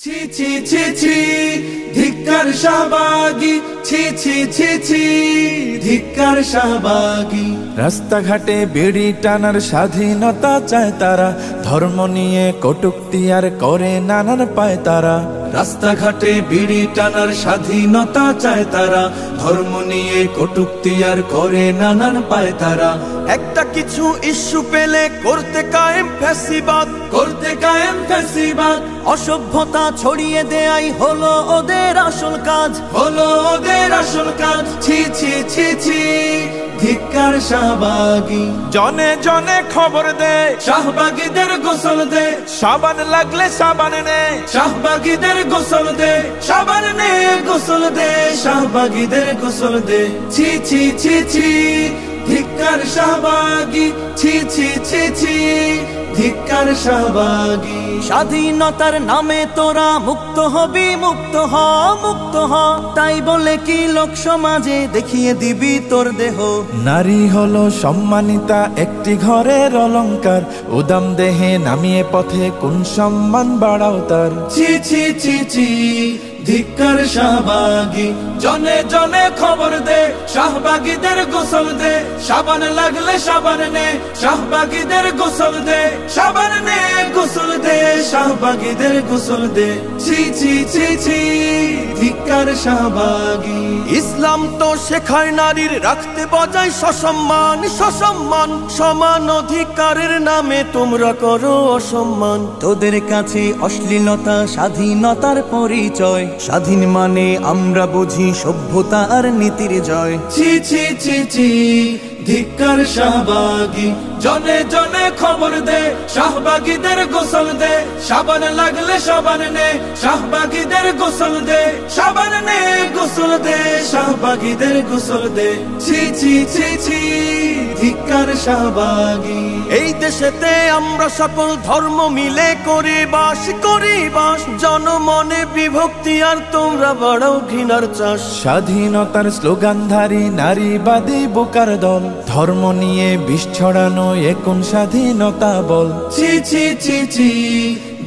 ছি ছি ছি ছি ধিক্কার শাহবাগী, ছি ছি ছি ছি ধিক্কার শাহবাগী। রাস্তাঘাটে বিড়ি টানার স্বাধীনতা চায় তারা, ধর্ম নিয়ে কটূক্তি আর করে নানান পায় তারা। রাস্তাঘাটে বিড়ি টানার স্বাধীনতা চায় তারা, ধর্ম নিয়ে কটূক্তি আর করে নানান পায় তারা। একটা কিছু ইস্যু পেলে করতে কায়েম ফ্যাসিবাদ, করতে কায়েম ফ্যাসিবাদ। অসভ্যতা ছড়িয়ে দেয়াই হলো ওদের আসল কাজ, হলো ওদের আসল কাজ। ছি ছি ছি ছি ধিক্কার শাহবাগী। জনে জনে খবর দে, শাহবাগীদের গোসল দে, সাবান লাগলে সাবান নে। শাহবাগীদের গোসল দে, সাবান নে গোসল দে, শাহবাগীদের গোসল দে। ছি ছি ছি ছি ধিক্কার শাহবাগী, ছি ছি ছি ছি ধিক্কার শাহবাগী। স্বাধীনতার নামে তোরা মুক্ত হবি, মুক্ত হ, মুক্ত হ। তাই বলে কি লোক সমাজে দেখিয়ে দিবি তোর দেহ? নারী হলো সম্মানিতা একটি ঘরের অলংকার, উদাম দেহে নামিয়ে পথে কোন সম্মান বাড়াও তার। ছি ছি ছি ছি ধিক্কার শাহবাগী। জনে জনে খবর দে, শাহবাগীদের গোসল দে, সাবান লাগলে সাবান নে, শাহবাগীদের গোসল দে, সাবান নে গোসল দে, শাহবাগীদের গোসল দে। ছি ছি ছি ছি ধিক্কার শাহবাগী। ইসলাম তো শেখায় নারীর রাখতে বজায় সসম্মান, সসম্মান। সমান অধিকারের নামে তোমরা করো অসম্মান। তোদের কাছে অশ্লীলতা স্বাধীনতার পরিচয়, স্বাধীন মানে আমরা বুঝি সভ্যতা আর নীতির জয়। ছি ছি ছি ছি ধিক্কার শাহবাগী। জনে জনে খবর দে, শাহবাগীদের গোসল দে, সাবান লাগলে সাবান নে, শাহবাগীদের গোসল দে, সাবান নে গোসল দে, শাহবাগীদের গোসল দে। ছি ছি ছি ছি ধিক্কার শাহবাগী। এই দেশেতে আমরা সকল ধর্ম মিলে করি বাস, করি বাস। জনমনে বিভক্তি আর তোমরা বাড়াও ঘৃণার চাষ। স্বাধীনতার স্লোগানধারী নারীবাদী বোকার দল, ধর্ম নিয়ে বিষ ছড়ানো কোন স্বাধীনতা বল? ছি ছি ছি ছি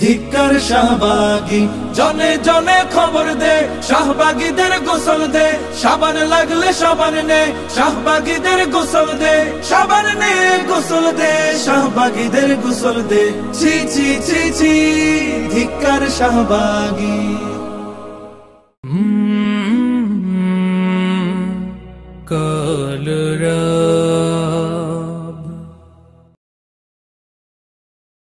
ধিক্কার শাহবাগী। জনে জনে খবর দে, শাহবাগীদের গোসল দে, সাবান লাগলে সাবান নে, শাহবাগীদের গোসল দে, সাবান নে গোসল দে, শাহবাগীদের গোসল দে। ছি ছি ছি ছি ধিক্কার শাহবাগী।